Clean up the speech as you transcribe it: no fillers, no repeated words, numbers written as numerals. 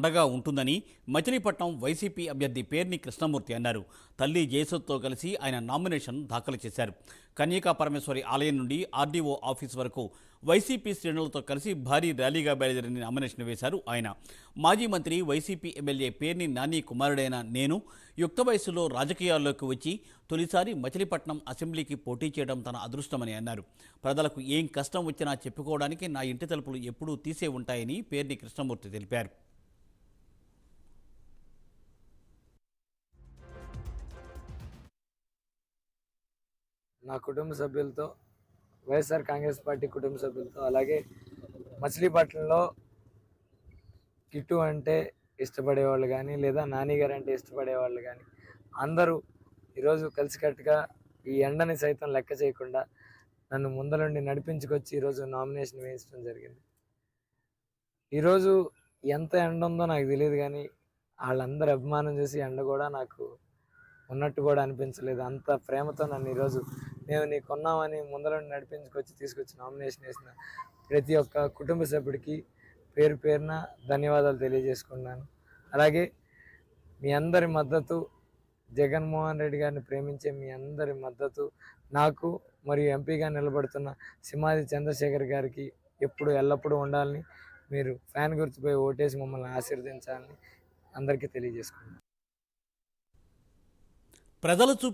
అండగా ఉంటుందని మచిలీపట్నం వైసీపీ అభ్యర్థి పేర్ని కృష్ణమూర్తి అన్నారు. తల్లి జయసుతో కలిసి ఆయన నామినేషన్ దాఖలు చేశారు. కన్యకా పరమేశ్వరి ఆలయం నుండి ఆర్డీఓ ఆఫీస్ వరకు వైసీపీ శ్రేణులతో కలిసి భారీ ర్యాలీగా బయలుదేరి నామినేషన్ వేశారు ఆయన. మాజీ మంత్రి వైసీపీ ఎమ్మెల్యే పేర్ని నాని కుమారుడైన నేను యుక్త వయసులో రాజకీయాల్లోకి వచ్చి తొలిసారి మచిలీపట్నం అసెంబ్లీకి పోటీ చేయడం తన అదృష్టమని అన్నారు. ప్రజలకు ఏం కష్టం వచ్చినా చెప్పుకోవడానికి నా ఇంటి తలుపులు ఎప్పుడూ తీసే ఉంటాయని పేర్ని కృష్ణమూర్తి తెలిపారు. నా కుటుంబ సభ్యులతో, వైఎస్ఆర్ కాంగ్రెస్ పార్టీ కుటుంబ సభ్యులతో, అలాగే మచిలీపట్నంలో కిట్టు అంటే ఇష్టపడేవాళ్ళు కానీ, లేదా నాని గారు అంటే ఇష్టపడేవాళ్ళు కానీ అందరూ ఈరోజు కలిసికట్టుగా ఈ ఎండని సైతం లెక్క చేయకుండా నన్ను ముందరుండి నడిపించుకొచ్చి ఈరోజు నామినేషన్ వేయించడం జరిగింది. ఈరోజు ఎంత ఎండ ఉందో నాకు తెలియదు, కానీ వాళ్ళందరి అభిమానం చూసి ఎండ కూడా నాకు ఉన్నట్టు కూడా అనిపించలేదు. అంత ప్రేమతో నన్ను ఈరోజు మేము నీకు కొన్నామని ముందరుండి నడిపించుకొచ్చి తీసుకొచ్చి నామినేషన్ వేసిన ప్రతి ఒక్క కుటుంబ సభ్యుడికి పేరు పేరున ధన్యవాదాలు తెలియజేసుకున్నాను. అలాగే మీ అందరి మద్దతు, జగన్మోహన్ రెడ్డి గారిని ప్రేమించే మీ అందరి మద్దతు నాకు మరియు ఎంపీగా నిలబడుతున్న సింహాద్రి చంద్రశేఖర్ గారికి ఎప్పుడు ఎల్లప్పుడూ ఉండాలని, మీరు ఫ్యాన్ గుర్తుపై ఓటేసి మమ్మల్ని ఆశీర్వదించాలని అందరికీ తెలియజేసుకున్నాను. ప్రజలు